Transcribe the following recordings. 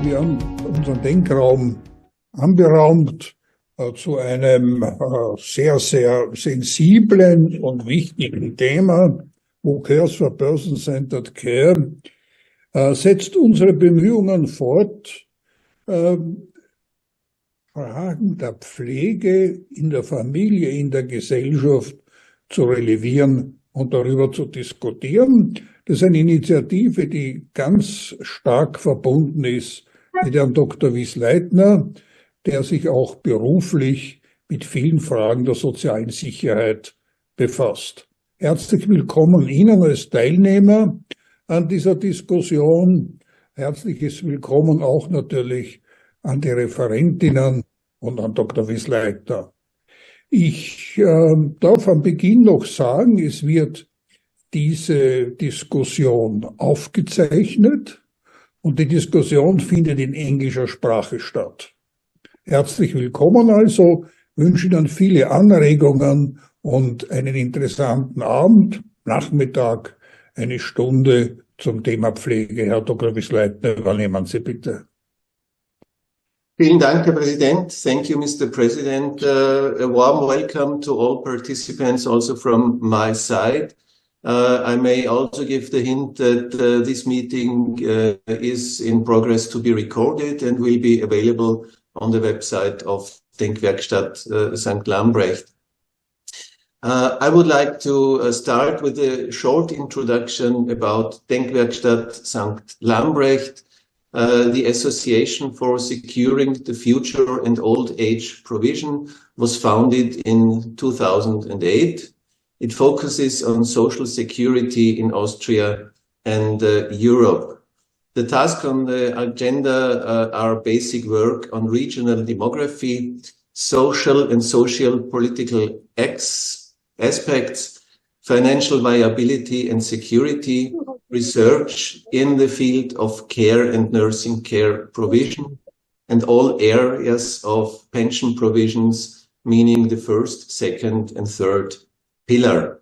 Wir haben unseren DenkRaum anberaumt zu einem sehr, sehr sensiblen und wichtigen Thema. EUROCARERS for Person-centered Care setzt unsere Bemühungen fort, Fragen der Pflege in der Familie, in der Gesellschaft zu relevieren und darüber zu diskutieren. Das ist eine Initiative, die ganz stark verbunden ist mit Herrn Dr. Wisleitner, der sich auch beruflich mit vielen Fragen der sozialen Sicherheit befasst. Herzlich willkommen Ihnen als Teilnehmer an dieser Diskussion. Herzliches Willkommen auch natürlich an die Referentinnen und an Dr. Wisleitner. Ich darf am Beginn noch sagen, es wird diese Diskussion aufgezeichnet und die Diskussion findet in englischer Sprache statt. Herzlich willkommen also, wünsche Ihnen viele Anregungen und einen interessanten Abend, Nachmittag, eine Stunde zum Thema Pflege. Herr Dr. Wisleitner, übernehmen Sie bitte. Vielen Dank, Herr Präsident. Thank you, Mr. President. A warm welcome to all participants also from my side. I may also give the hint that this meeting is in progress to be recorded and will be available on the website of Denkwerkstatt St. Lambrecht. I would like to start with a short introduction about Denkwerkstatt St. Lambrecht, the Association for Securing the Future and Old Age Provision was founded in 2008. It focuses on social security in Austria and Europe. The tasks on the agenda are basic work on regional demography, social and socio-political aspects, financial viability and security, research in the field of care and nursing care provision, and all areas of pension provisions, meaning the first, second, and third pillar.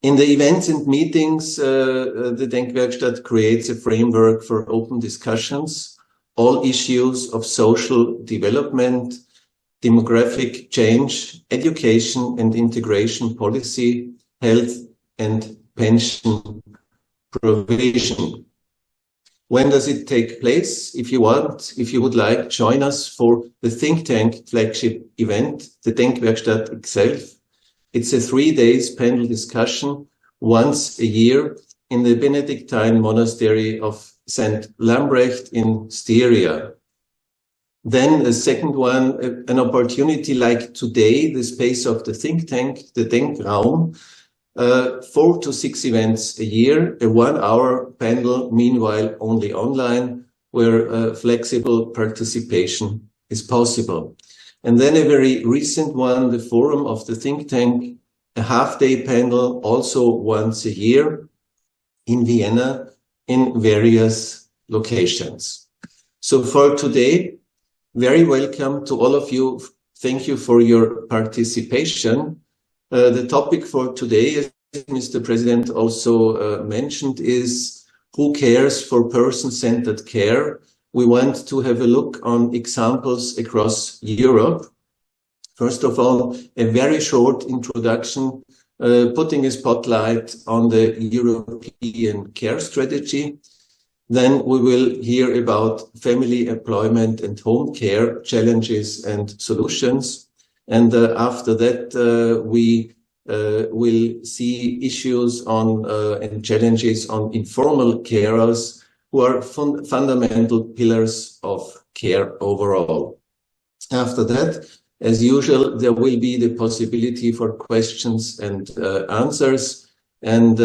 In the events and meetings, the Denkwerkstatt creates a framework for open discussions, all issues of social development, demographic change, education and integration policy, health and pension provision. When does it take place? If you would like, join us for the think tank flagship event, the Denkwerkstatt itself. It's a 3-day panel discussion once a year in the Benedictine Monastery of St. Lambrecht in Styria. Then the second one, an opportunity like today, the space of the think tank, the DenkRaum, 4 to 6 events a year, a 1-hour panel, meanwhile only online, where flexible participation is possible. And then a very recent one, the forum of the think tank, a half-day panel, also once a year in Vienna in various locations. So for today, very welcome to all of you. Thank you for your participation. The topic for today, as Mr. President also mentioned, is who cares for person-centered care? We want to have a look on examples across Europe. First of all, a very short introduction, putting a spotlight on the European care strategy. Then we will hear about family employment and home care challenges and solutions. And after that, we will see issues on and challenges on informal carers, who are fundamental pillars of care overall. After that, as usual, there will be the possibility for questions and answers. And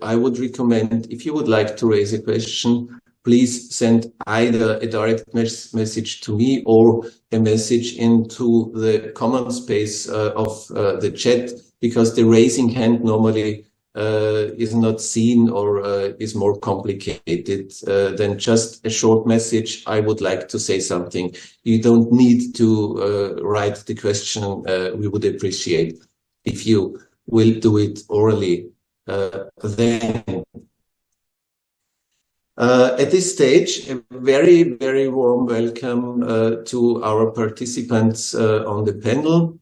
I would recommend, if you would like to raise a question, please send either a direct message to me or a message into the common space of the chat, because the raising hand normally is not seen or is more complicated than just a short message. I would like to say something. You don't need to write the question. We would appreciate if you will do it orally then. At this stage, a very, very warm welcome to our participants on the panel.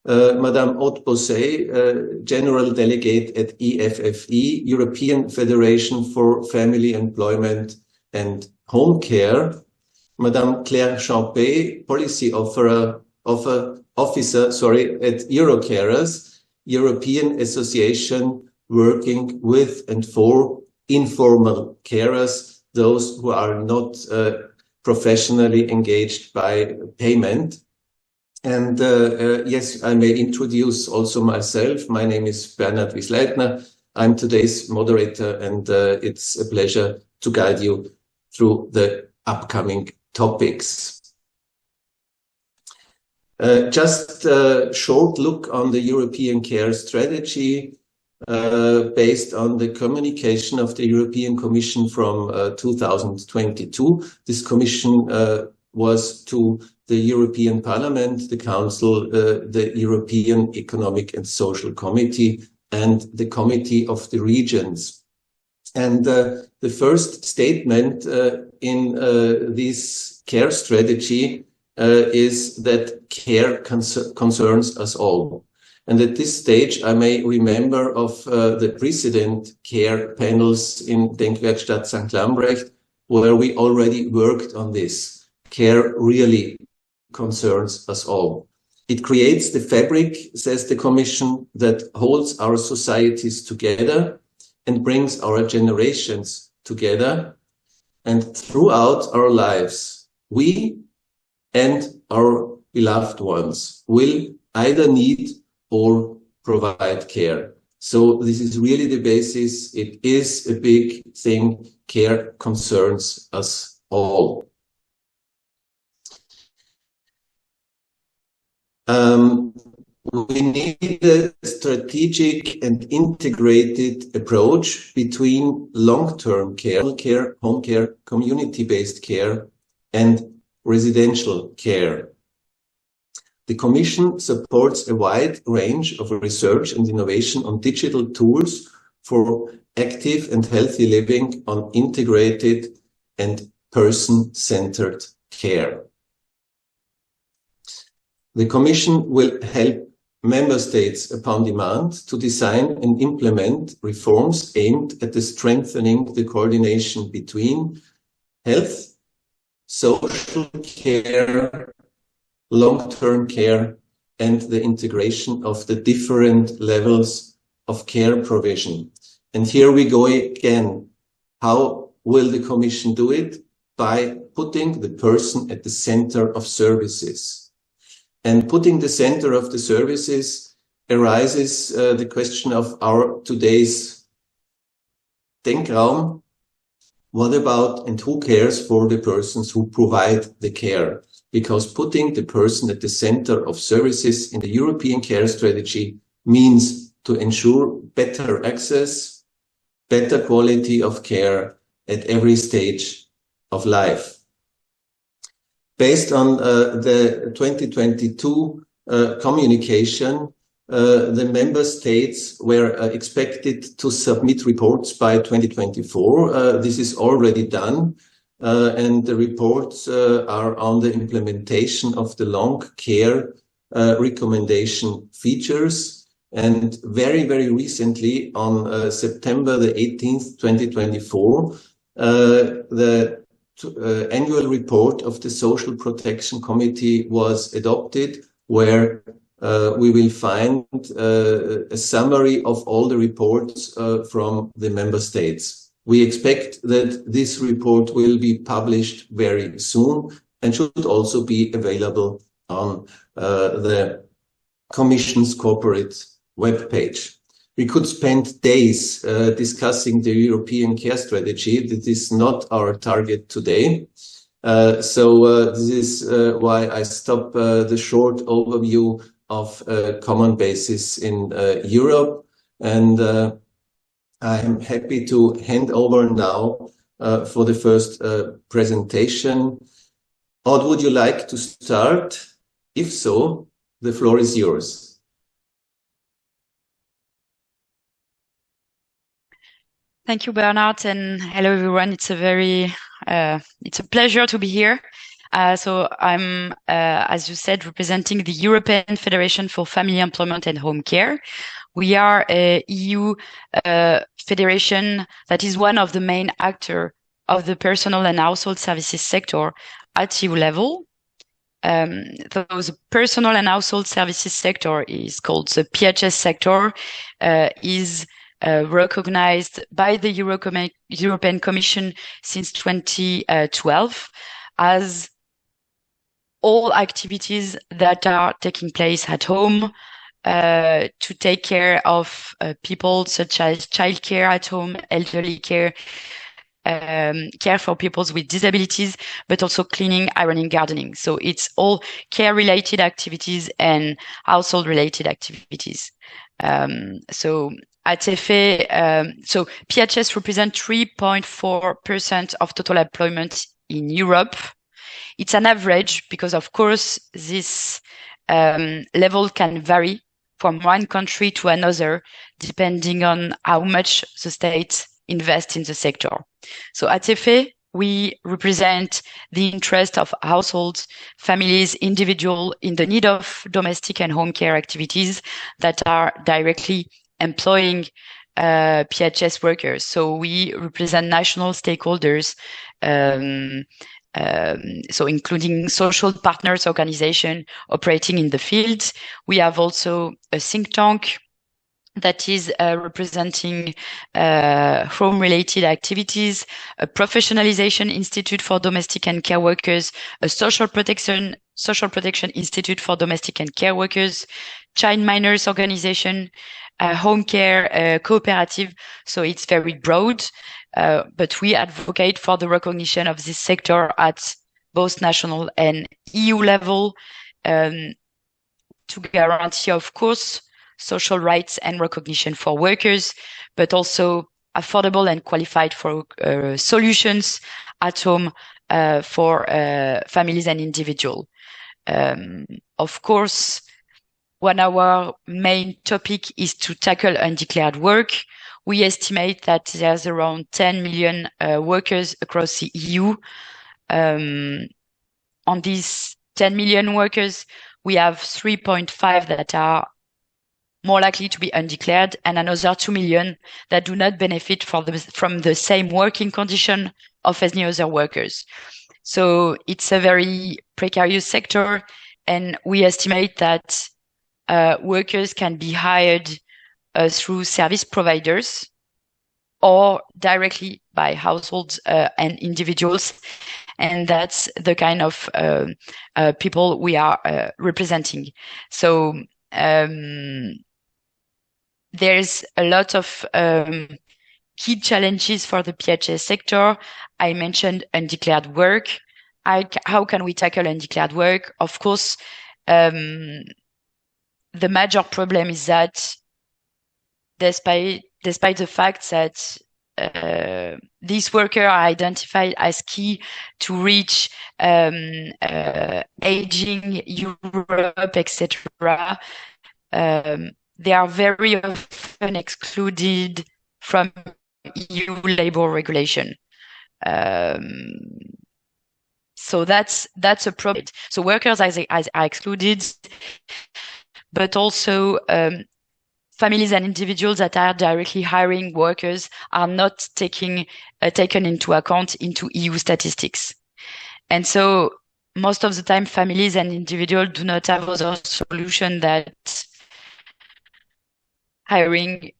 Madame Aude Boisseuil, General Delegate at EFFE, European Federation for Family Employment and Home Care. Madame Claire Champeix, Policy Officer at EUROCARERS, European Association working with and for informal carers, those who are not professionally engaged by payment. And yes, I may introduce also myself. My name is Bernhard Wisleitner. I'm today's moderator, and it's a pleasure to guide you through the upcoming topics. Just a short look on the European Care Strategy based on the communication of the European Commission from 2022. This commission was to the European Parliament, the Council, the European Economic and Social Committee, and the Committee of the Regions. And the first statement in this care strategy is that care concerns us all. And at this stage, I may remember of the precedent care panels in Denkwerkstatt St. Lambrecht, where we already worked on this. Care really concerns us all. It creates the fabric, says the Commission, that holds our societies together and brings our generations together. And throughout our lives, we and our beloved ones will either need or provide care. So this is really the basis. It is a big thing. Care concerns us all. We need a strategic and integrated approach between long-term care, home care, community-based care, and residential care. The Commission supports a wide range of research and innovation on digital tools for active and healthy living, on integrated and person-centered care. The Commission will help Member States upon demand to design and implement reforms aimed at strengthening the coordination between health, social care, long-term care, and the integration of the different levels of care provision. And here we go again. How will the Commission do it? By putting the person at the center of services. And putting the center of the services arises the question of our today's DenkRaum. What about and who cares for the persons who provide the care? Because putting the person at the center of services in the European Care Strategy means to ensure better access, better quality of care at every stage of life. Based on the 2022 communication, the member states were expected to submit reports by 2024. This is already done, and the reports are on the implementation of the long care recommendation features. And very, very recently, on September the 18th, 2024, the annual report of the Social Protection Committee was adopted, where we will find a summary of all the reports from the member states. We expect that this report will be published very soon and should also be available on the Commission's corporate webpage. We could spend days discussing the European Care Strategy. That is not our target today. This is why I stop the short overview of common basis in Europe. And I am happy to hand over now for the first presentation. Aude, would you like to start? If so, the floor is yours. Thank you, Bernhard, and hello, everyone. It's a pleasure to be here. So I'm, as you said, representing the European Federation for Family Employment and Home Care. We are a EU federation that is one of the main actors of the personal and household services sector at EU level. The personal and household services sector is called the PHS sector, is recognized by the European Commission since 2012 as all activities that are taking place at home to take care of people such as childcare at home, elderly care, care for people with disabilities, but also cleaning, ironing, gardening. So it's all care-related activities and household-related activities. So at EFFE, so PHS represents 3.4% of total employment in Europe. It's an average because, of course, this level can vary from one country to another, depending on how much the state invests in the sector. So at EFFE, we represent the interest of households, families, individuals in the need of domestic and home care activities that are directly employing PHS workers. So we represent national stakeholders, so including social partners organization operating in the field. We have also a think tank that is representing home-related activities, a professionalization institute for domestic and care workers, a social protection institute for domestic and care workers, child minors organization, home care cooperative. So it's very broad, but we advocate for the recognition of this sector at both national and EU level to guarantee, of course, social rights and recognition for workers, but also affordable and qualified for solutions at home for families and individuals. Of course, one of our main topic is to tackle undeclared work. We estimate that there's around 10 million workers across the EU. On these 10 million workers, we have 3.5 that are more likely to be undeclared, and another 2 million that do not benefit from the same working condition of any other workers. So it's a very precarious sector, and we estimate that workers can be hired through service providers or directly by households and individuals. And that's the kind of people we are representing. So there's a lot of key challenges for the PHS sector. I mentioned undeclared work. How can we tackle undeclared work? Of course, the major problem is that despite the fact that these workers are identified as key to reach aging Europe, etc., they are very often excluded from EU labor regulation. So that's a problem. So workers are excluded, but also families and individuals that are directly hiring workers are not taken into account into EU statistics. And so most of the time, families and individuals do not have other solution that hiring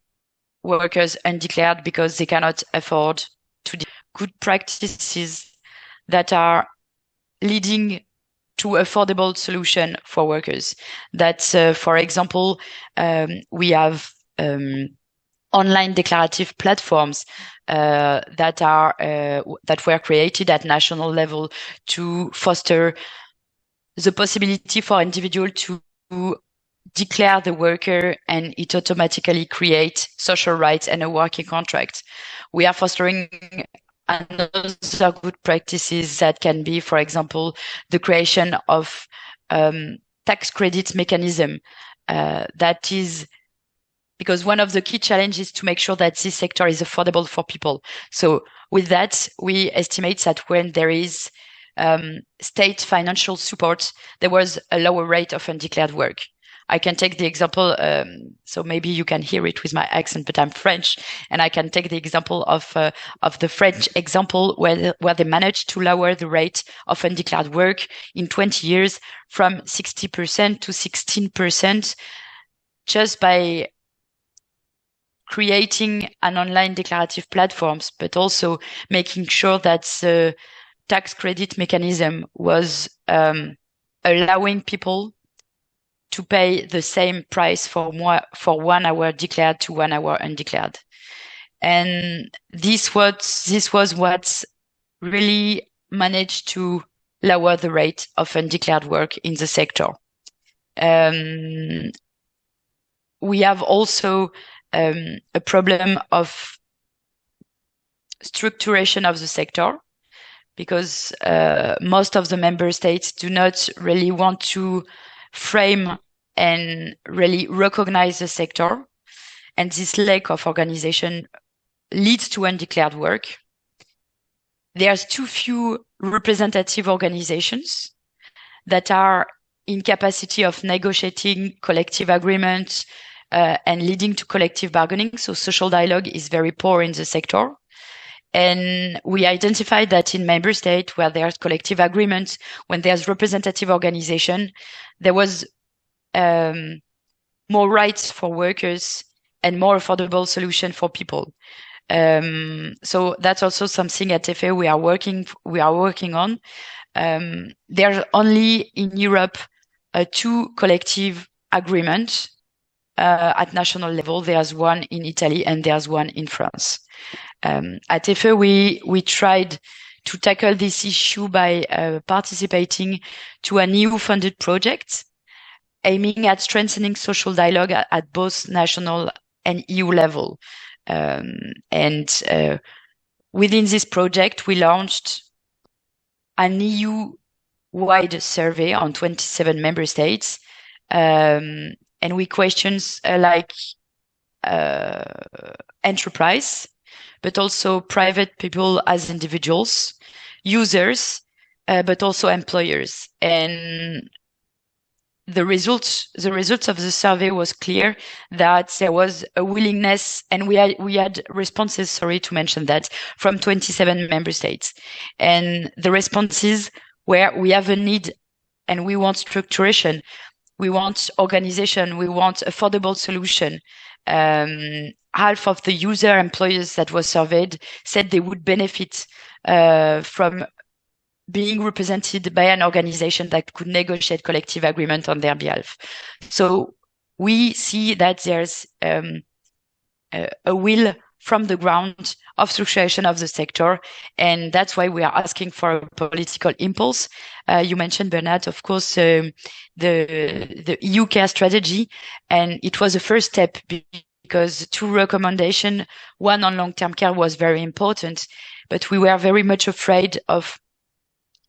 workers undeclared because they cannot afford to do good practices that are leading to affordable solution for workers. That's, for example, we have online declarative platforms that were created at national level to foster the possibility for individuals to declare the worker, and it automatically creates social rights and a working contract. We are fostering another good practices that can be, for example, the creation of tax credit mechanism that is because one of the key challenges is to make sure that this sector is affordable for people. So with that, we estimate that when there is state financial support, there was a lower rate of undeclared work. I can take the example, so maybe you can hear it with my accent, but I'm French, and I can take the example of the French example where they managed to lower the rate of undeclared work in 20 years from 60% to 16%, just by creating an online declarative platforms, but also making sure that the tax credit mechanism was allowing people to pay the same price for 1 hour declared to 1 hour undeclared. And this was what really managed to lower the rate of undeclared work in the sector. We have also a problem of structuration of the sector, because most of the member states do not really want to frame and really recognize the sector. And this lack of organization leads to undeclared work. There's too few representative organizations that are in capacity of negotiating collective agreements and leading to collective bargaining. So social dialogue is very poor in the sector. And we identified that in member states where there's collective agreements, when there's representative organization, there was more rights for workers and more affordable solution for people. So that's also something at EFFE we are working on. There's only in Europe 2 collective agreements at national level. There's one in Italy and there's one in France. At EFFE, we tried to tackle this issue by participating to an EU-funded project aiming at strengthening social dialogue at both national and EU level. And within this project, we launched an EU-wide survey on 27 member states, and we questions like enterprise, but also private people as individuals, users, but also employers. And the results of the survey was clear that there was a willingness, and we had responses, sorry to mention that, from 27 member states. And the responses were, we have a need and we want structuration, we want organization, we want affordable solution. Half of the user employers that was surveyed said they would benefit from being represented by an organization that could negotiate collective agreement on their behalf. So we see that there's a will from the ground of structuration of the sector, and that's why we are asking for a political impulse. You mentioned, Bernhard, of course, the EU care strategy, and it was a first step because 2 recommendations, one on long-term care was very important, but we were very much afraid of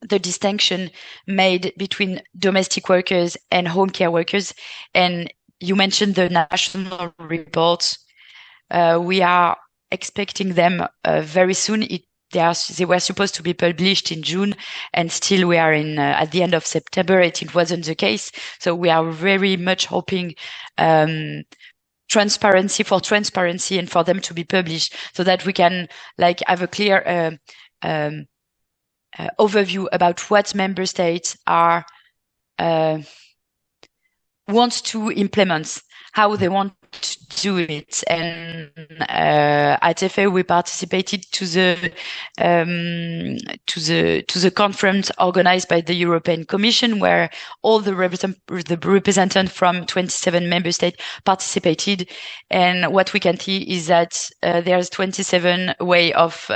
the distinction made between domestic workers and home care workers. And you mentioned the national reports. We are expecting them very soon. They were supposed to be published in June, and still we are at the end of September. It wasn't the case. So we are very much hoping transparency and for them to be published, so that we can have a clear overview about what member states are want to implement, how they want to do it. And at EFFE we participated to the conference organized by the European Commission, where all the representatives from 27 member states participated. And what we can see is that there's 27 way of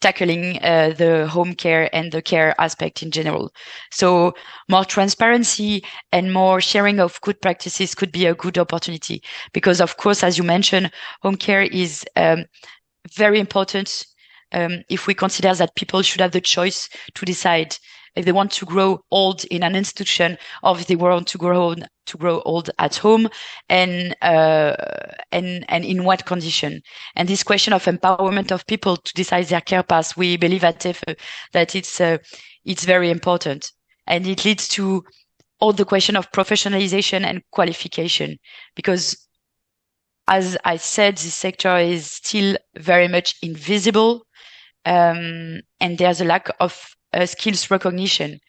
tackling the home care and the care aspect in general. So more transparency and more sharing of good practices could be a good opportunity, because of course, as you mentioned, home care is very important if we consider that people should have the choice to decide if they want to grow old in an institution, or if they want to grow old at home, and in what condition. And this question of empowerment of people to decide their care path, we believe at EFFE that it's very important, and it leads to all the question of professionalization and qualification, because as I said, this sector is still very much invisible, and there's a lack of skills recognition.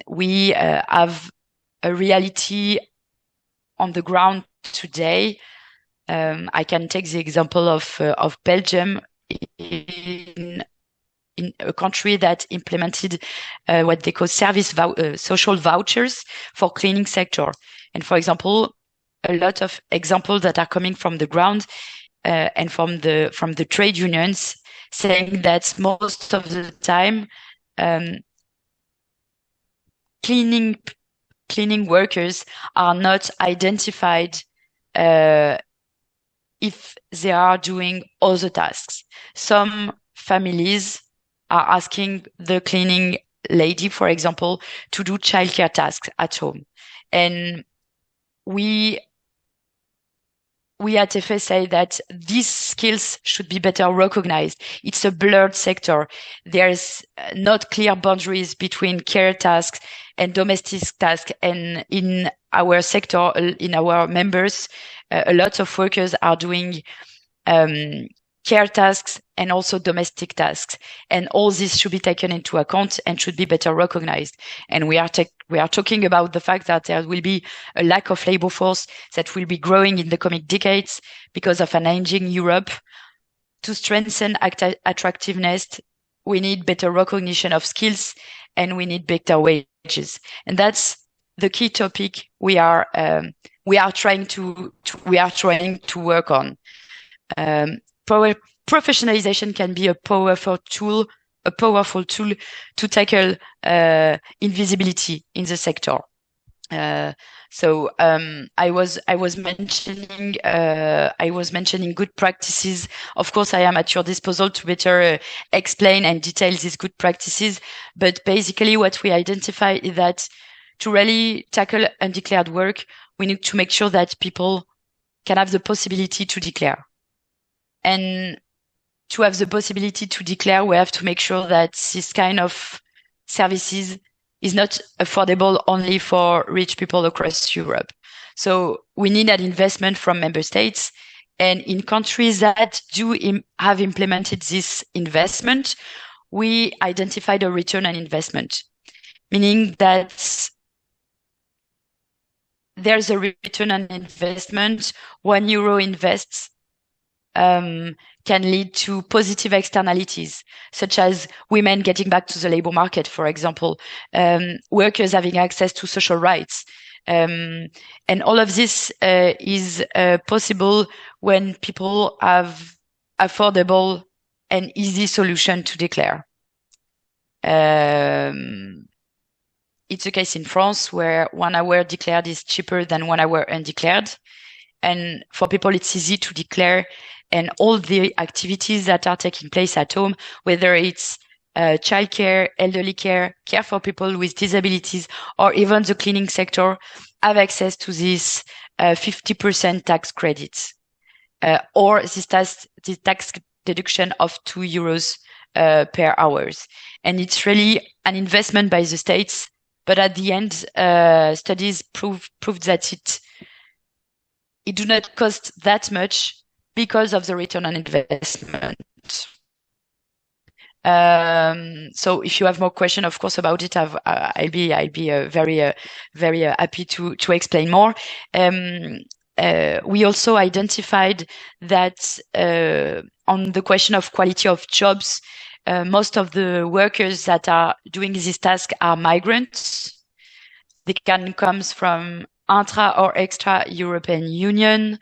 We have a reality on the ground today. I can take the example of Belgium, in a country that implemented what they call social vouchers for cleaning sector. And for example, a lot of examples that are coming from the ground and from the trade unions, saying that most of the time cleaning workers are not identified if they are doing other tasks. Some families are asking the cleaning lady, for example, to do childcare tasks at home, and we at EFFE say that these skills should be better recognized. It's a blurred sector. There's not clear boundaries between care tasks and domestic tasks. And in our sector, in our members, a lot of workers are doing care tasks and also domestic tasks. And all this should be taken into account and should be better recognized. And we are talking about the fact that there will be a lack of labor force that will be growing in the coming decades because of an aging Europe. To strengthen attractiveness, we need better recognition of skills and we need better wages. And that's the key topic we are trying to work on. Professionalization can be a powerful tool to tackle invisibility in the sector. So I was mentioning good practices. Of course, I am at your disposal to better explain and detail these good practices. But basically, what we identify is that to really tackle undeclared work, we need to make sure that people can have the possibility to declare. And to have the possibility to declare, we have to make sure that this kind of services is not affordable only for rich people across Europe. So we need an investment from member states. And in countries that have implemented this investment, we identified a return on investment, meaning that there's a return on investment. €1 invests can lead to positive externalities, such as women getting back to the labor market, for example, workers having access to social rights. And all of this is possible when people have affordable and easy solution to declare. It's a case in France where 1 hour declared is cheaper than 1 hour undeclared. And for people, it's easy to declare, and all the activities that are taking place at home, whether it's childcare, elderly care, care for people with disabilities, or even the cleaning sector, have access to this 50% tax credits, or this tax deduction of €2 per hours. And it's really an investment by the states, but at the end, studies proved that it do not cost that much because of the return on investment. So if you have more questions, of course, about it, I'll be very happy to explain more. We also identified that on the question of quality of jobs, most of the workers that are doing this task are migrants. They can come from intra or extra European Union,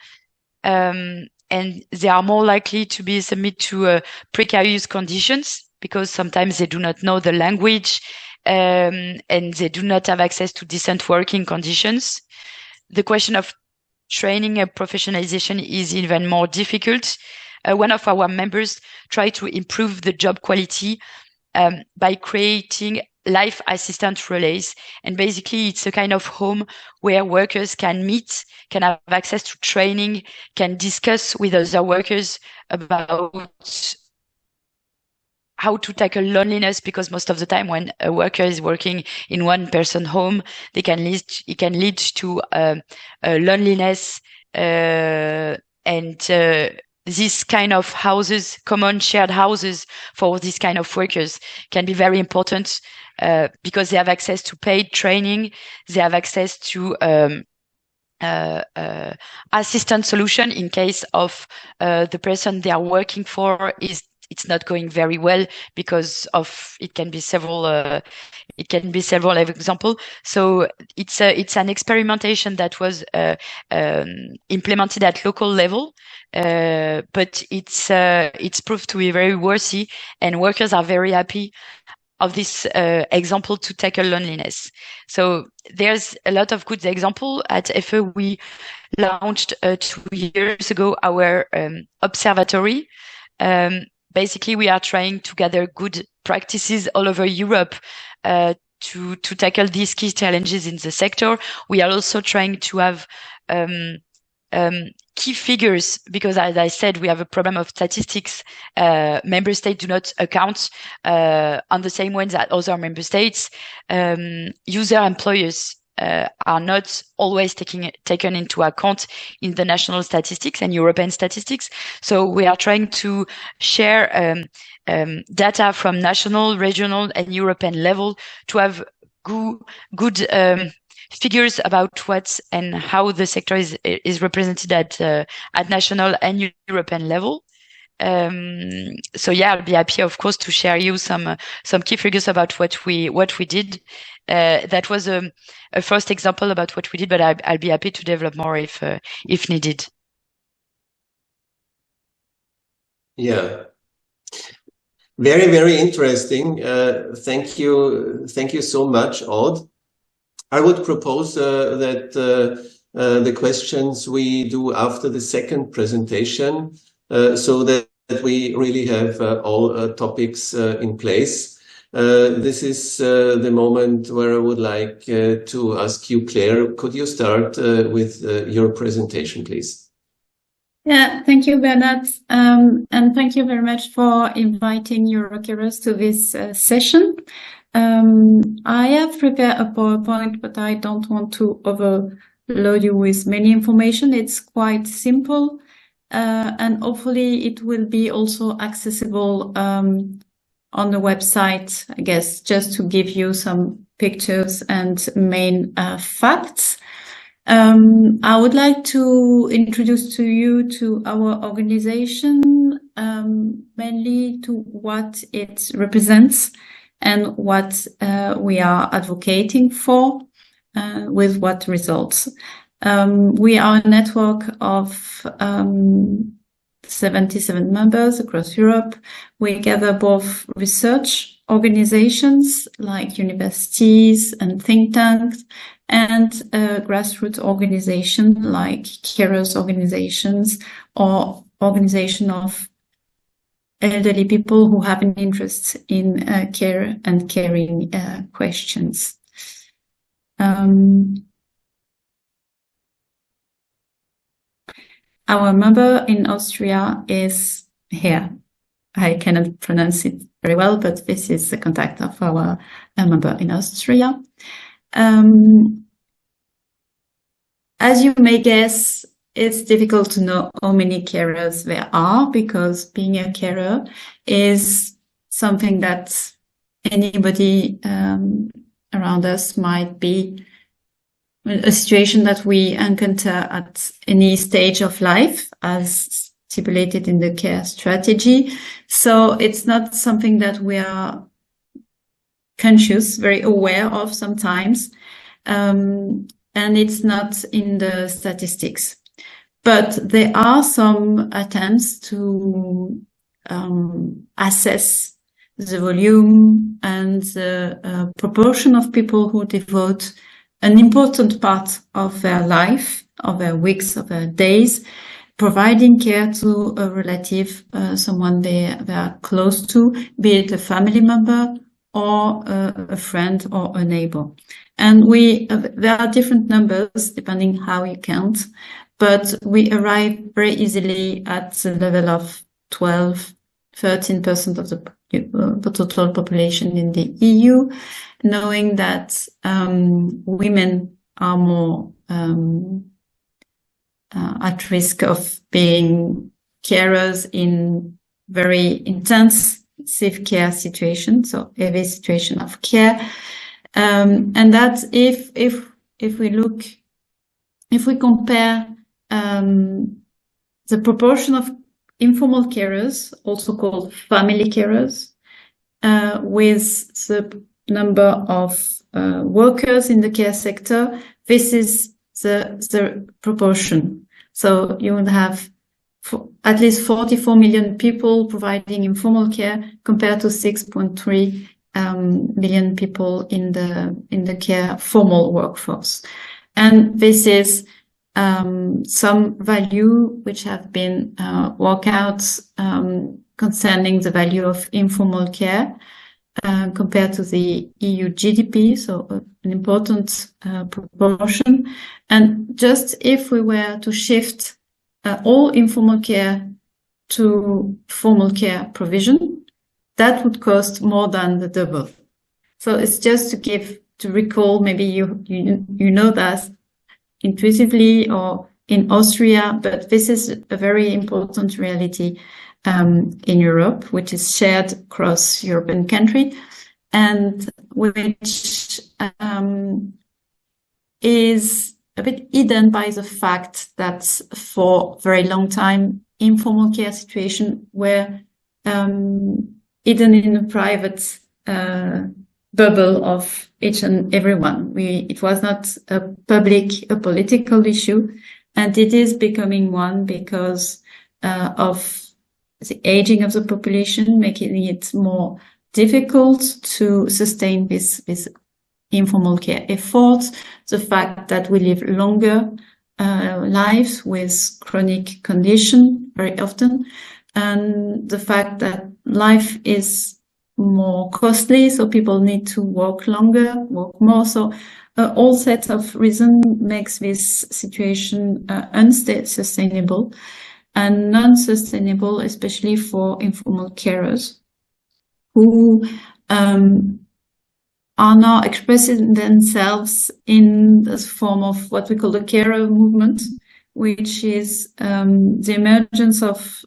and they are more likely to be submitted to precarious conditions because sometimes they do not know the language, and they do not have access to decent working conditions. The question of training and professionalization is even more difficult. One of our members tried to improve the job quality by creating life assistant relays. And basically, it's a kind of home where workers can meet, can have access to training, can discuss with other workers about how to tackle loneliness, because most of the time when a worker is working in one person home, it can lead to loneliness, and these kind of houses, common shared houses for this kind of workers, can be very important because they have access to paid training, they have access to assistant solution in case of the person they are working for it's not going very well, because of it can be several examples. So it's an experimentation that was implemented at local level, but it's proved to be very worthy, and workers are very happy of this example to tackle loneliness. So there's a lot of good example. At EFFE, we launched 2 years ago our observatory. Basically, we are trying to gather good practices all over Europe to tackle these key challenges in the sector. We are also trying to have key figures, because as I said, we have a problem of statistics. Member states do not account on the same way that other member states. User employers are not always taken into account in the national statistics and European statistics. So we are trying to share data from national, regional, and European level to have good figures about what and how the sector is represented at national and European level. So yeah, I'll be happy, of course, to share you some key figures about what we did. That was a first example about what we did, but I'll be happy to develop more if needed. Yeah, very, very interesting. Thank you so much, Aude. I would propose that the questions we do after the second presentation, so that we really have all topics in place. This is the moment where I would like to ask you, Claire, could you start with your presentation, please? Yeah, thank you, Bernhard. And thank you very much for inviting EUROCARERS to this session. I have prepared a PowerPoint, but I don't want to overload you with many information. It's quite simple, and hopefully it will be also accessible on the website, I guess, just to give you some pictures and main facts. I would like to introduce to you to our organization, mainly to what it represents and what we are advocating for, with what results. We are a network of 77 members across Europe. We gather both research organizations like universities and think tanks, and grassroots organizations like carers organizations or organization of elderly people who have an interest in care and caring questions. Our member in Austria is here. I cannot pronounce it very well, but this is the contact of our member in Austria. As you may guess, it's difficult to know how many carers there are, because being a carer is something that anybody around us might be a situation that we encounter at any stage of life, as stipulated in the care strategy. So it's not something that we are conscious, very aware of sometimes, and it's not in the statistics. But there are some attempts to assess the volume and the proportion of people who devote an important part of their life, of their weeks, of their days, providing care to a relative, someone they are close to, be it a family member or a friend or a neighbor. And there are different numbers depending how you count, but we arrive very easily at the level of 13% of the total population in the EU, knowing that women are more at risk of being carers in very intensive care situations, so every situation of care, and that if we compare the proportion of informal carers, also called family carers, with the number of workers in the care sector, this is the proportion. So you would have at least 44 million people providing informal care compared to 6.3 million people in the care formal workforce. And this is some value which have been worked out concerning the value of informal care compared to the EU GDP, so an important proportion. And just if we were to shift all informal care to formal care provision, that would cost more than the double. So it's just to recall, maybe you know that intuitively or in Austria, but this is a very important reality in Europe, which is shared across European countries, and which is a bit hidden by the fact that for a very long time, informal care situations were hidden in a private bubble of each and everyone. It was not a political issue, and it is becoming one because of the aging of the population, making it more difficult to sustain this informal care efforts, the fact that we live longer lives with chronic condition very often, and the fact that life is more costly, so people need to work longer, work more. So all sets of reasons makes this situation unsustainable and non-sustainable, especially for informal carers who are now expressing themselves in the form of what we call the carer movement, which is the emergence of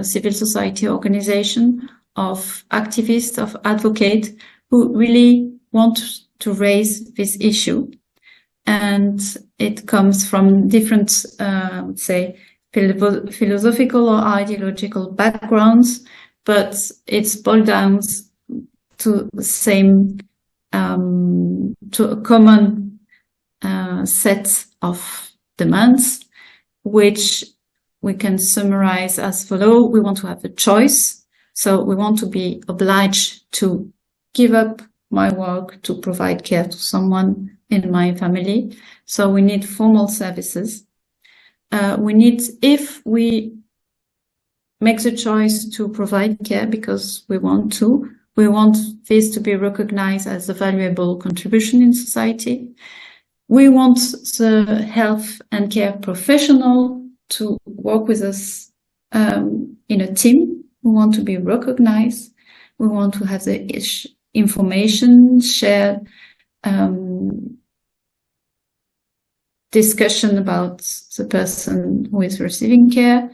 civil society organization, of activists, of advocates who really want to raise this issue. And it comes from different, I would say, philosophical or ideological backgrounds, but it's boiled down to the same, to a common set of demands, which we can summarize as follow. We want to have a choice. So we want to be obliged to give up my work to provide care to someone in my family. So we need formal services. If we make the choice to provide care because we want this to be recognized as a valuable contribution in society. We want the health and care professional to work with us in a team. We want to be recognized. We want to have the information shared, discussion about the person who is receiving care.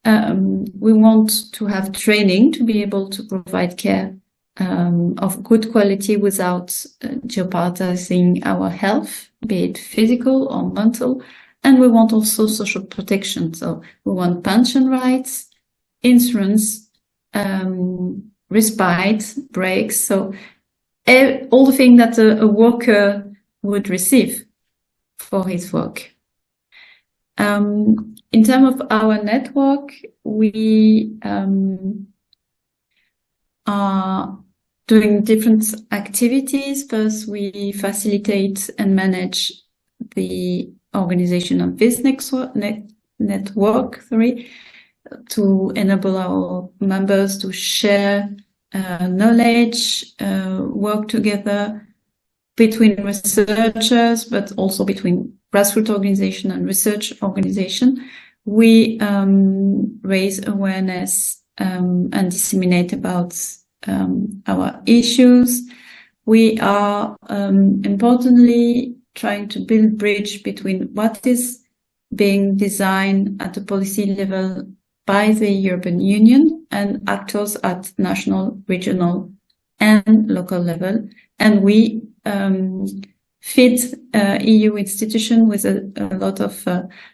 We want to have training to be able to provide care of good quality without jeopardizing our health, be it physical or mental. And we want also social protection. So we want pension rights, insurance, respite, breaks. So all the things that a worker would receive for his work. In terms of our network, we are doing different activities. First, we facilitate and manage the organization of this network, to enable our members to share knowledge, work together between researchers, but also between grassroots organization and research organization. We raise awareness and disseminate about our issues. We are importantly trying to build bridge between what is being designed at the policy level by the European Union and actors at national, regional, and local level. And we feed EU institutions with a lot of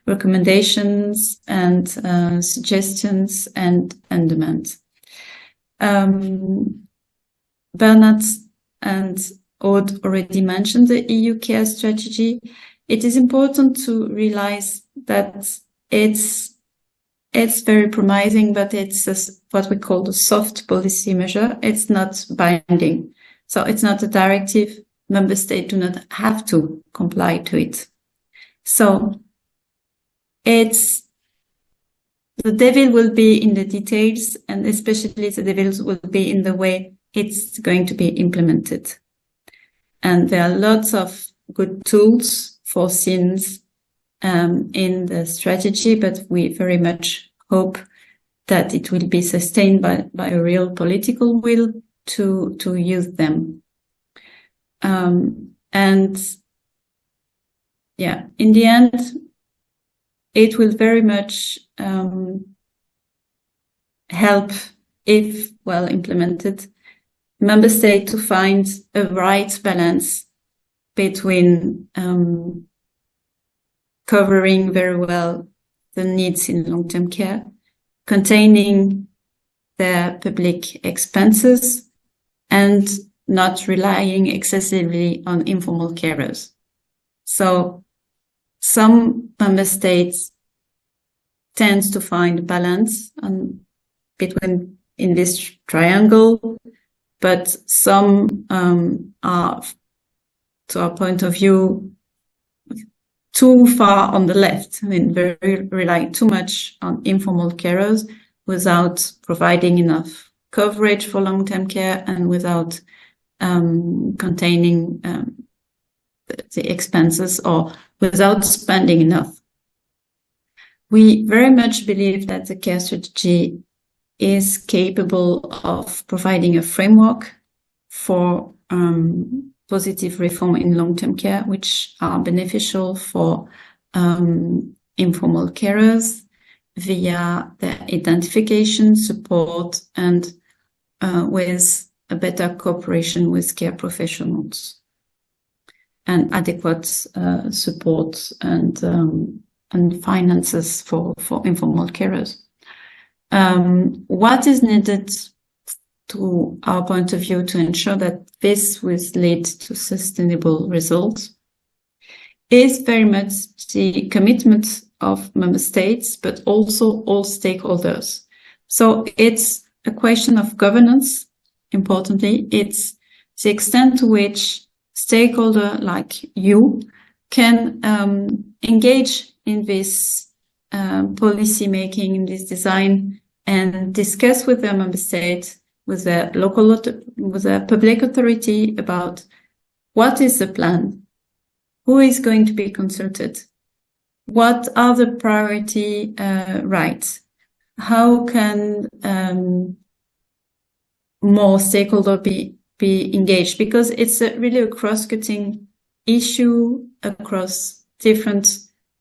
recommendations and suggestions and demands. Bernhard and Aude already mentioned the EU care strategy. It is important to realize that it's very promising, but it's what we call the soft policy measure. It's not binding. So it's not a directive. Member states do not have to comply to it. So the devil will be in the details, and especially the devil will be in the way it's going to be implemented. And there are lots of good tools foreseen in the strategy, but we very much hope that it will be sustained by a real political will to use them. And yeah, in the end, it will very much help, if well implemented, member states to find a right balance between covering very well the needs in long-term care, containing their public expenses, and not relying excessively on informal carers. So some member states tend to find balance between in this triangle, but some are, to our point of view, too far on the left. I mean, relying too much on informal carers without providing enough coverage for long-term care and without containing the expenses or without spending enough. We very much believe that the care strategy is capable of providing a framework for positive reform in long-term care, which are beneficial for informal carers via their identification, support, and with a better cooperation with care professionals and adequate support and finances for informal carers. What is needed, to our point of view, to ensure that this will lead to sustainable results is very much the commitment of member states, but also all stakeholders. So it's a question of governance. Importantly, it's the extent to which stakeholders like you can engage in this policy making, in this design, and discuss with their member state, with their local, with their public authority about what is the plan, who is going to be consulted, what are the priority rights, how can more stakeholders be engaged, because it's really a cross-cutting issue across different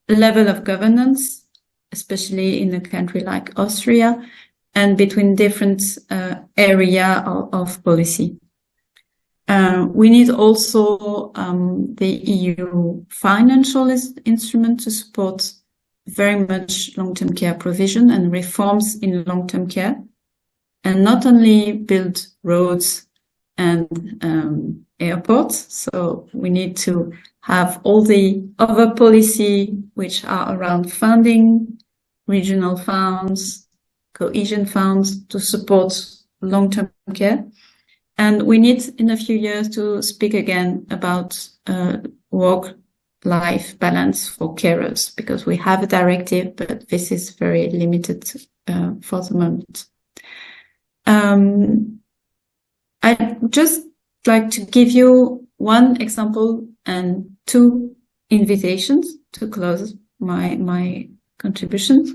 level of governance, especially in a country like Austria, and between different area of policy. We need also the EU financial instrument to support very much long-term care provision and reforms in long-term care, and not only build roads and airports. So we need to have all the other policy which are around funding, regional funds, cohesion funds to support long-term care. And we need in a few years to speak again about work life balance for carers, because we have a directive, but this is very limited for the moment. I'd just like to give you one example and two invitations to close my contributions.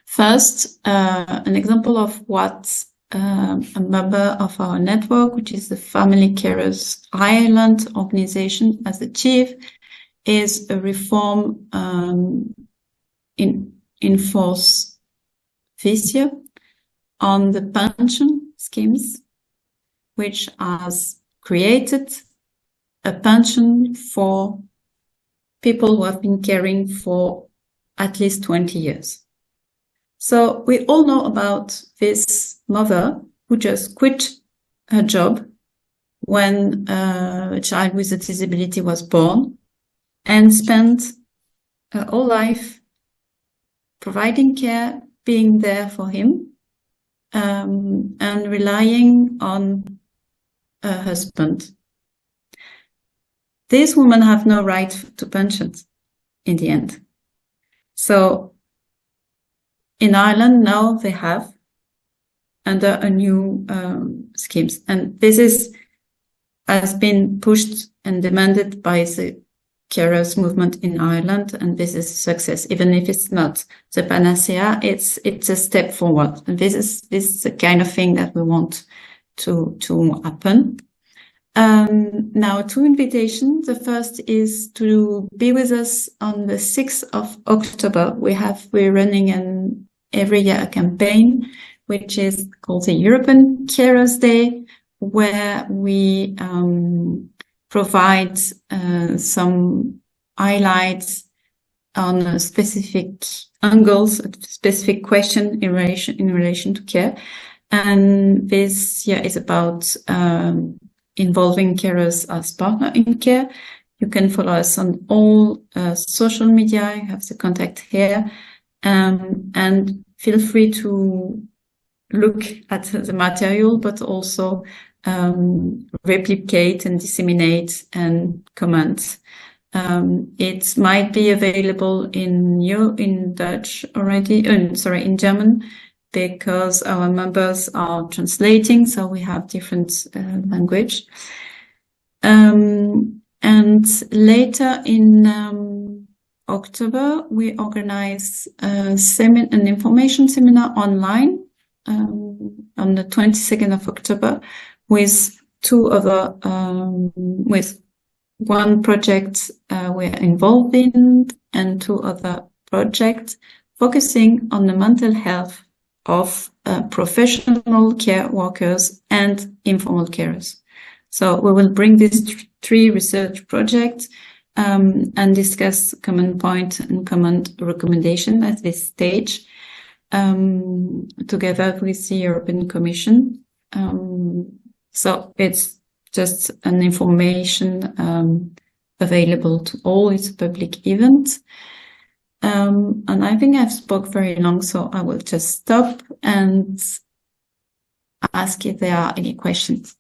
First, an example of what a member of our network, which is the Family Carers Ireland organization, has achieved, is a reform in force this year on the pension schemes, which has created a pension for people who have been caring for at least 20 years. So we all know about this mother who just quit her job when a child with a disability was born and spent her whole life providing care, being there for him, and relying on her husband. These women have no right to pensions in the end. So in Ireland now they have, under a new schemes, and this has been pushed and demanded by the carers movement in Ireland, and this is a success. Even if it's not the panacea, it's a step forward, and this is the kind of thing that we want to happen. Now, two invitations. The first is to be with us on the 6th of October. We're running every year a campaign which is called the European Carers Day, where we provide some highlights on specific angles, a specific question in relation to care. And this year is about involving carers as partner in care. You can follow us on all social media. You have the contact here, and feel free to look at the material, but also replicate and disseminate and comment. It might be available in Dutch already, in German, because our members are translating, so we have different language. And later in October, we organize an information seminar online on the 22nd of October with two other, with one project we're involved in and two other projects focusing on the mental health of professional care workers and informal carers. So we will bring these three research projects and discuss common point and common recommendation at this stage together with the European Commission. So it's just an information available to all. It's a public event. And I think I've spoke very long, so I will just stop and ask if there are any questions.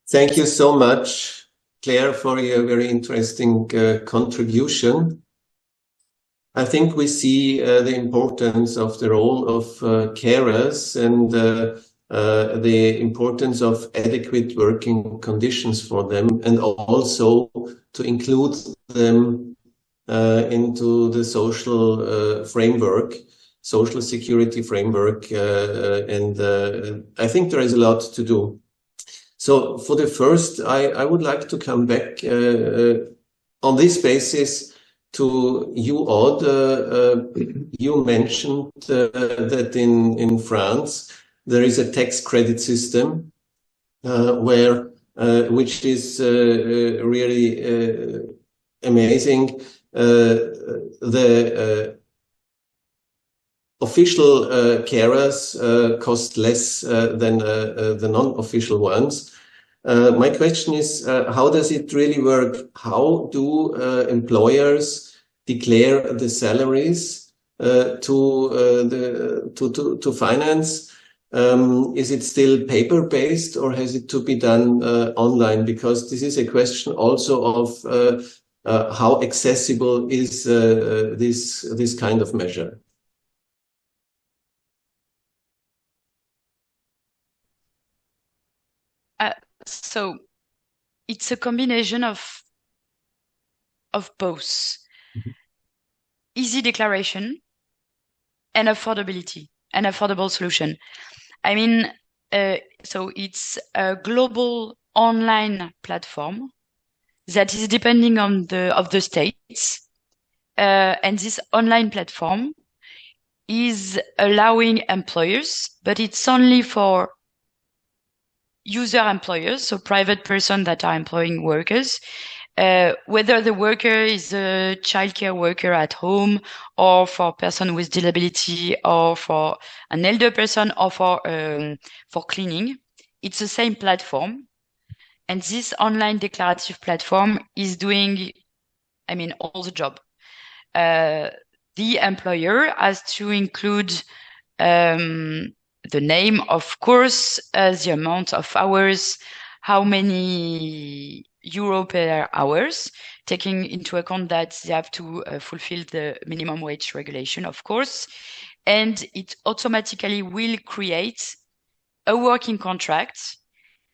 Thank you so much, Claire, for your very interesting contribution. I think we see the importance of the role of carers and the importance of adequate working conditions for them, and also to include them into the social framework, social security framework, and I think there is a lot to do. So for the first, I would like to come back on this basis to you, Aude. You mentioned that in France there is a tax credit system which is really amazing. The official carers cost less than the non-official ones. My question is, how does it really work? How do employers declare the salaries to finance Is it still paper-based or has it to be done online? Because this is a question also of how accessible is this kind of measure? So it's a combination of both easy declaration and affordability, an affordable solution. I mean, so it's a global online platform that is depending on the states, and this online platform is allowing employers, but it's only for user employers, so private persons that are employing workers, whether the worker is a childcare worker at home, or for a person with disability, or for an elder person, or for cleaning. It's the same platform. And this online declarative platform is doing, I mean, all the job. The employer has to include the name, of course, the amount of hours, how many euro per hours, taking into account that they have to fulfill the minimum wage regulation, of course. And it automatically will create a working contract,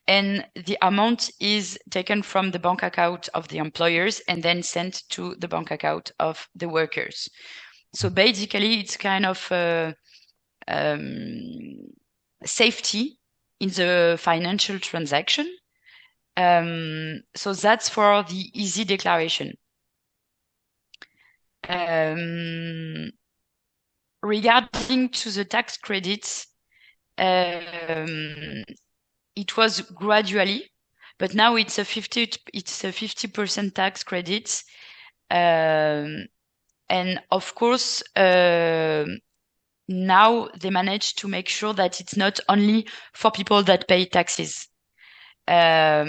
and the amount is taken from the bank account of the employers and then sent to the bank account of the workers. So basically, it's kind of safety in the financial transaction. So that's for the easy declaration. Regarding to the tax credits, it was gradually, but now it's a 50% tax credits, and of course now they managed to make sure that it's not only for people that pay taxes. I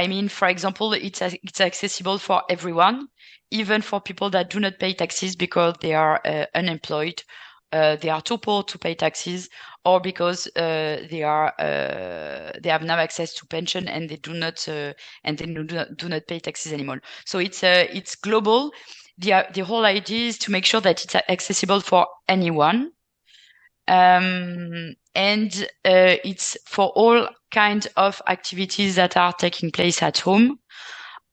mean, for example, it's accessible for everyone, even for people that do not pay taxes because they are unemployed, they are too poor to pay taxes, or because they have no access to pension and they do not pay taxes anymore. So it's global. The whole idea is to make sure that it's accessible for anyone. And it's for all kinds of activities that are taking place at home.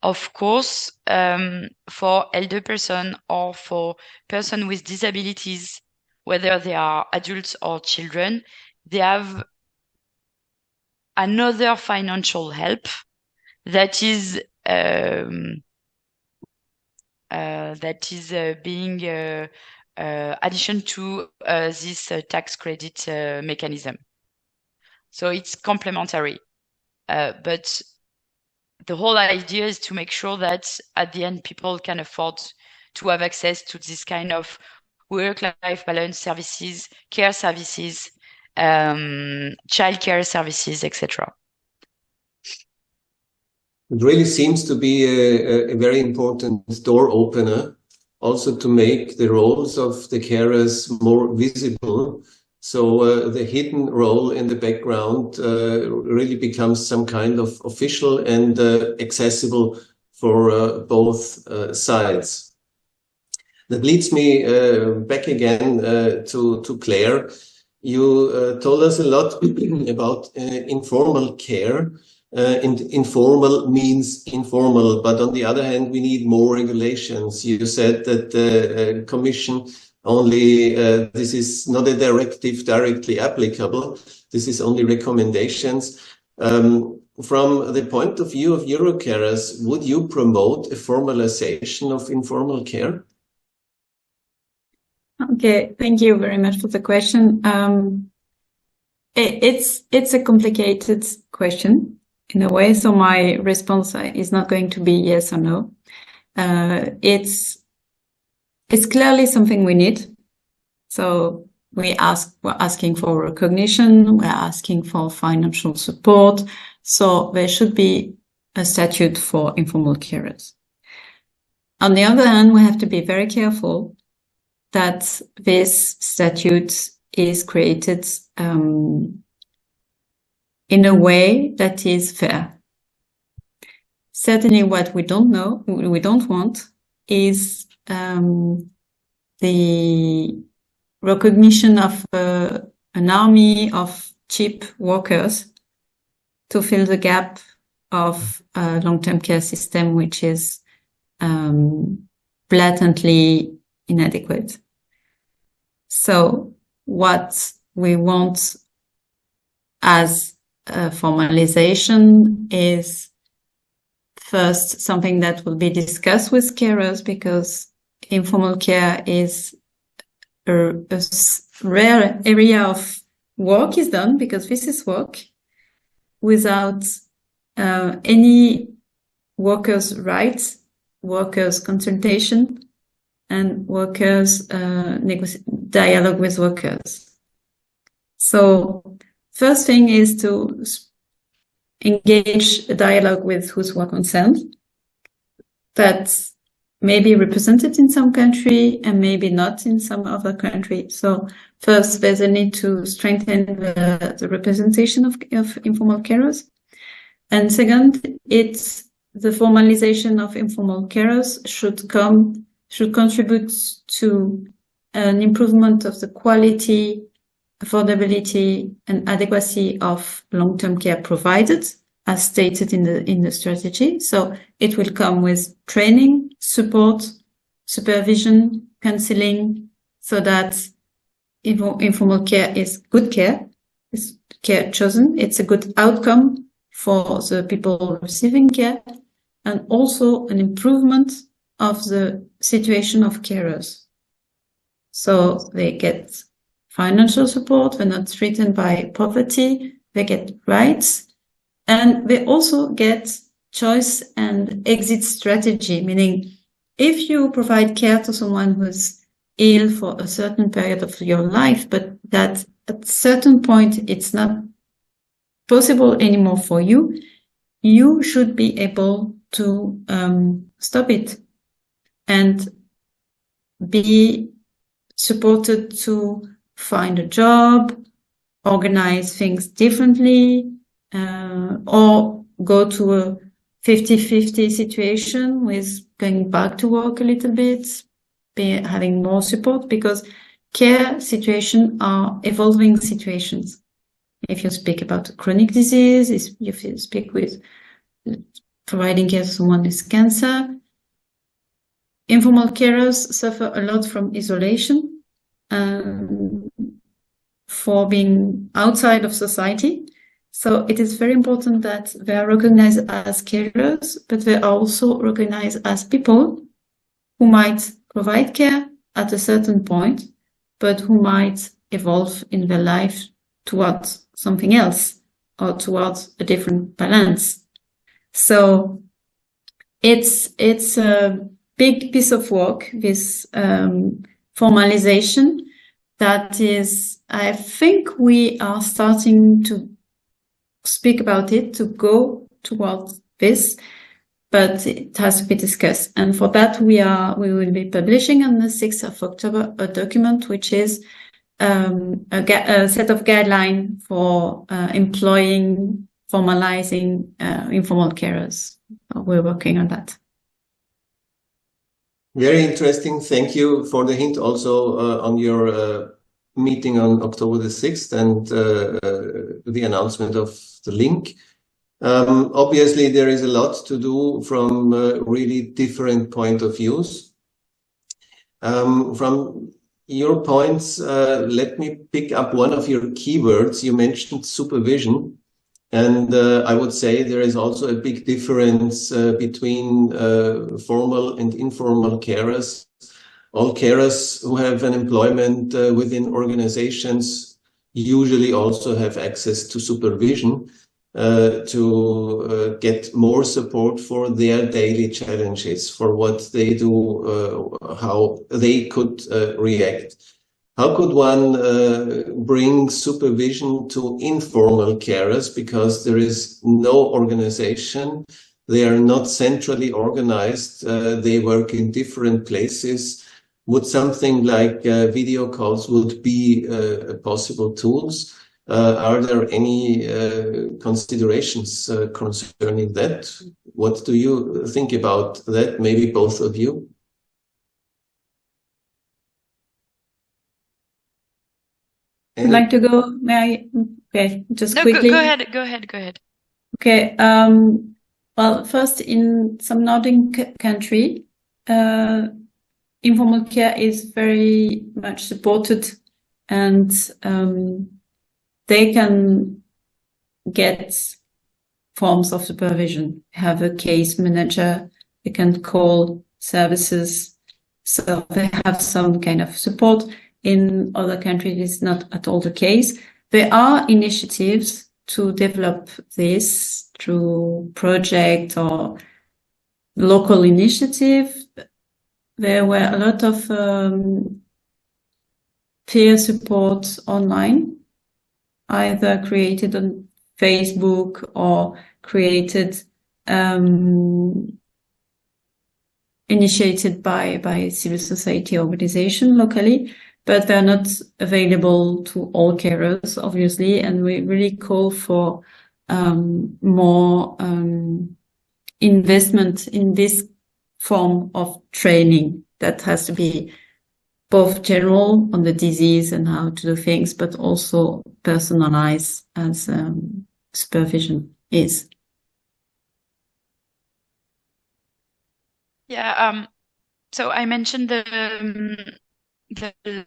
Of course, for elder person or for person with disabilities, whether they are adults or children, they have another financial help that is being addition to this tax credit mechanism. So it's complementary, but the whole idea is to make sure that at the end people can afford to have access to this kind of work-life balance services, care services, childcare services, etc. It really seems to be a very important door opener, also to make the roles of the carers more visible. So the hidden role in the background really becomes some kind of official and accessible for both sides. That leads me back again to Claire. You told us a lot about informal care. And informal means informal, but on the other hand, we need more regulations. You said that the Commission only, this is not a directive directly applicable. This is only recommendations. From the point of view of EUROCARERS, would you promote a formalization of informal care? Okay, thank you very much for the question. It's a complicated question in a way, so my response is not going to be yes or no. It's clearly something we need. So we're asking for recognition, we're asking for financial support. So there should be a statute for informal carers. On the other hand, we have to be very careful that this statute is created in a way that is fair. Certainly what we don't want is the recognition of an army of cheap workers to fill the gap of a long-term care system which is blatantly inadequate. So what we want as a formalization is first something that will be discussed with carers, because informal care is a rare area of work is done, because this is work, without any workers' rights, workers' consultation, and workers' dialogue with workers. So first thing is to engage a dialogue with whose work concerned, that may be represented in some country and maybe not in some other country. So first, there's a need to strengthen the representation of informal carers. And second, it's the formalization of informal carers should contribute to an improvement of the quality, affordability, and adequacy of long-term care provided, as stated in the strategy. So it will come with training, support, supervision, counseling, so that informal care is good care, is care chosen. It's a good outcome for the people receiving care, and also an improvement of the situation of carers. So they get financial support, they're not threatened by poverty, they get rights, and they also get choice and exit strategy, meaning if you provide care to someone who's ill for a certain period of your life, but that at a certain point it's not possible anymore for you, you should be able to stop it and be supported to find a job, organize things differently, or go to a 50-50 situation with going back to work a little bit, having more support, because care situations are evolving situations. If you speak about a chronic disease, if you speak with providing care to someone with cancer, informal carers suffer a lot from isolation, for being outside of society. So it is very important that they are recognized as carers, but they are also recognized as people who might provide care at a certain point, but who might evolve in their life towards something else or towards a different balance. So it's a big piece of work, this formalization, that is, I think we are starting to speak about it, to go towards this, but it has to be discussed. And for that, we will be publishing on the 6th of October a document which is a set of guidelines for employing, formalizing informal carers. We're working on that. Very interesting. Thank you for the hint also on your meeting on October the 6th and the announcement of the link. Obviously, there is a lot to do from really different point of views. From your points, let me pick up one of your keywords. You mentioned supervision. And I would say there is also a big difference between formal and informal carers. All carers who have an employment within organizations usually also have access to supervision to get more support for their daily challenges, for what they do, how they could react. How could one bring supervision to informal carers, because there is no organization, they are not centrally organized, they work in different places? Would something like video calls would be possible tools? Are there any considerations concerning that? What do you think about that? Maybe both of you. I'd like to go. May I? Okay, just quickly. Go ahead. Okay. Well, first, in some Nordic country, informal care is very much supported, and they can get forms of supervision. Have a case manager. They can call services, so they have some kind of support. In other countries, it's not at all the case. There are initiatives to develop this through project or local initiative. There were a lot of peer support online, either created on Facebook or created, initiated by civil society organization locally. But they're not available to all carers, obviously, and we really call for more investment in this form of training that has to be both general on the disease and how to do things, but also personalized as supervision is. Yeah. So I mentioned the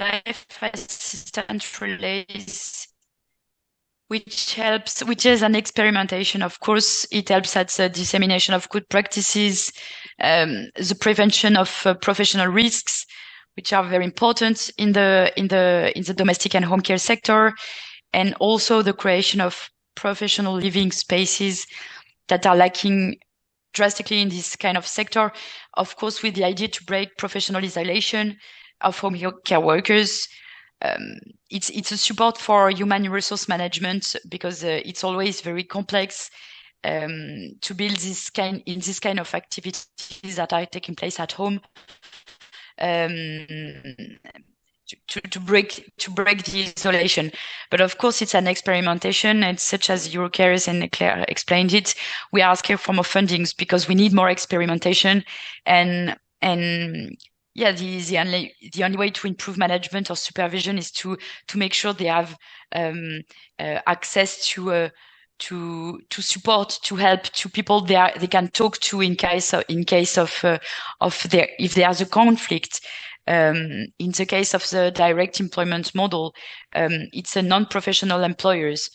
life assistant relays, which is an experimentation. Of course, it helps at the dissemination of good practices, the prevention of professional risks, which are very important in the domestic and home care sector, and also the creation of professional living spaces that are lacking drastically in this kind of sector. Of course, with the idea to break professional isolation of home care workers. It's a support for human resource management, because it's always very complex to build this kind of activities that are taking place at home, to break the isolation. But of course, it's an experimentation, and such as EUROCARERS and Claire explained it, we are asking for more fundings because we need more experimentation, and yeah, the only way to improve management or supervision is to make sure they have access to support, to help, to people they can talk to in case of if there's a conflict. In the case of the direct employment model, it's a non-professional employers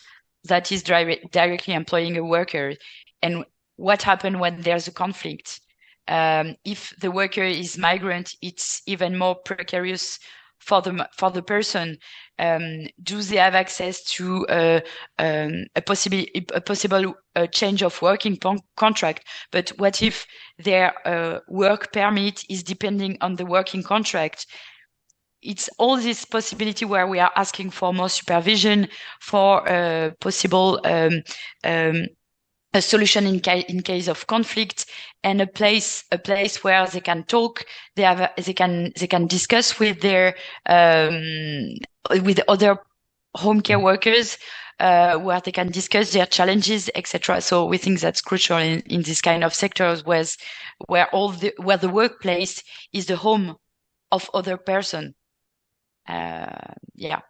that is directly employing a worker. And what happens when there's a conflict? If the worker is migrant, it's even more precarious for the person. Do they have access to a possible change of working contract? But what if their work permit is depending on the working contract? It's all this possibility where we are asking for more supervision, for possible a solution in case of conflict, and a place where they can talk. They can discuss with their with other home care workers, where they can discuss their challenges, etc. So we think that's crucial in this kind of sectors where the workplace is the home of other person. Yeah,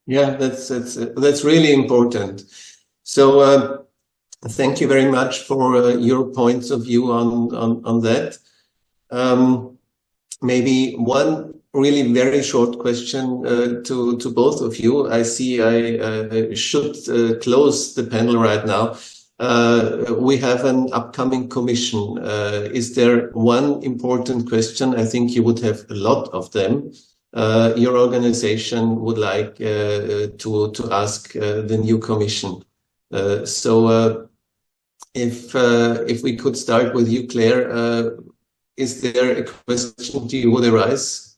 that's really important. So thank you very much for your points of view on that. Maybe one really very short question to both of you. I see I should close the panel right now. We have an upcoming commission. Is there one important question? I think you would have a lot of them. Your organization would like to ask the new commission. So if we could start with you, Claire, is there a question to you would arise?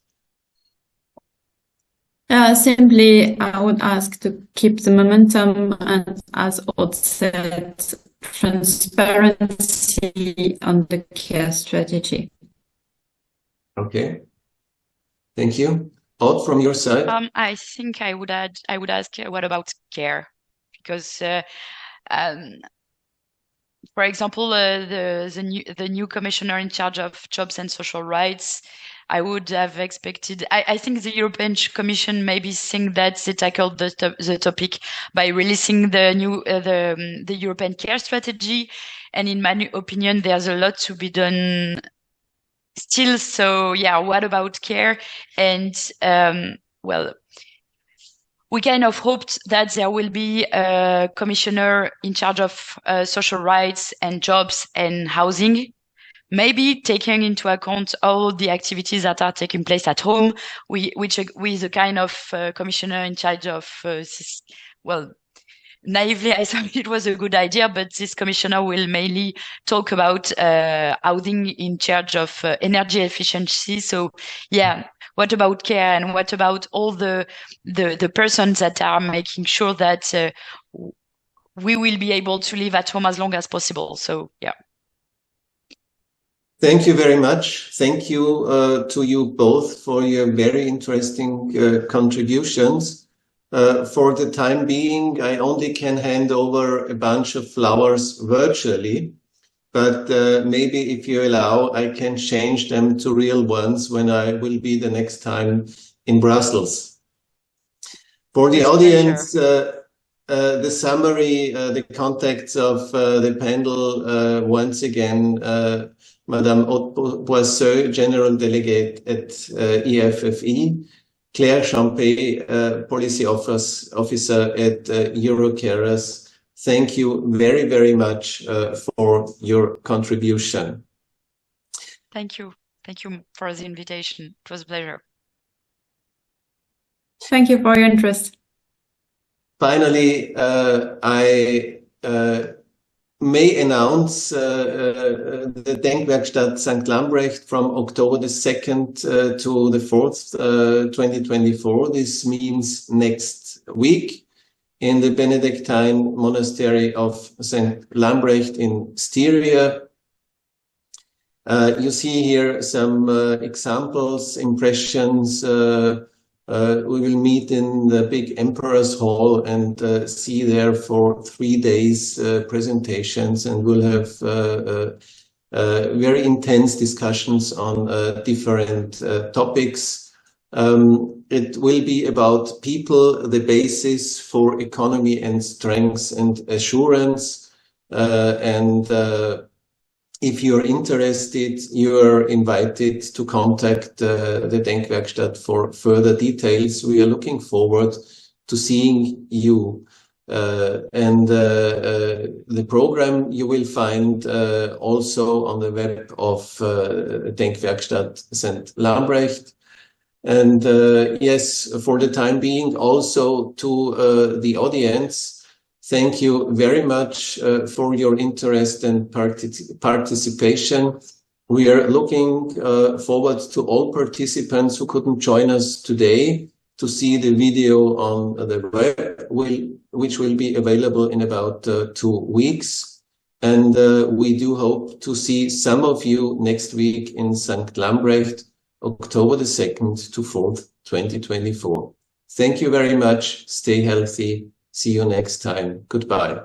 Simply, I would ask to keep the momentum and, as Aude said, transparency on the care strategy. Okay. Thank you. Aude, from your side? I think I would ask what about care? Because for example, the new commissioner in charge of jobs and social rights, I would have expected. I think the European Commission maybe think that they tackled the topic by releasing the new the European care strategy, and in my opinion, there's a lot to be done still. So yeah, what about care? And well, we kind of hoped that there will be a commissioner in charge of social rights and jobs and housing, maybe taking into account all the activities that are taking place at home, with a kind of commissioner in charge of, well, naively, I thought it was a good idea, but this commissioner will mainly talk about housing in charge of energy efficiency. So yeah, what about care, and what about all the persons that are making sure that we will be able to live at home as long as possible? So yeah. Thank you very much. Thank you to you both for your very interesting contributions. For the time being, I only can hand over a bunch of flowers virtually, but maybe if you allow, I can change them to real ones when I will be the next time in Brussels. For the audience, the summary, the contacts of the panel, once again, Madame Aude Boisseuil, General Delegate at EFFE, Claire Champeix, Policy Officer at EUROCARERS. Thank you very, very much for your contribution. Thank you. Thank you for the invitation. It was a pleasure. Thank you for your interest. Finally, I may announce the Denkwerkstatt St. Lambrecht from October the 2nd to the 4th, 2024. This means next week in the Benedictine Monastery of St. Lambrecht in Styria. You see here some examples, impressions. We will meet in the big Emperor's Hall and see there for 3 days presentations, and we'll have very intense discussions on different topics. It will be about people, the basis for economy and strength and assurance. If you're interested, you're invited to contact the Denkwerkstatt for further details. We are looking forward to seeing you. The program you will find also on the web of Denkwerkstatt St. Lambrecht. And yes, for the time being, also to the audience, thank you very much for your interest and participation. We are looking forward to all participants who couldn't join us today to see the video on the web, which will be available in about 2 weeks. And we do hope to see some of you next week in St. Lambrecht, October the 2nd to 4th, 2024. Thank you very much. Stay healthy. See you next time. Goodbye.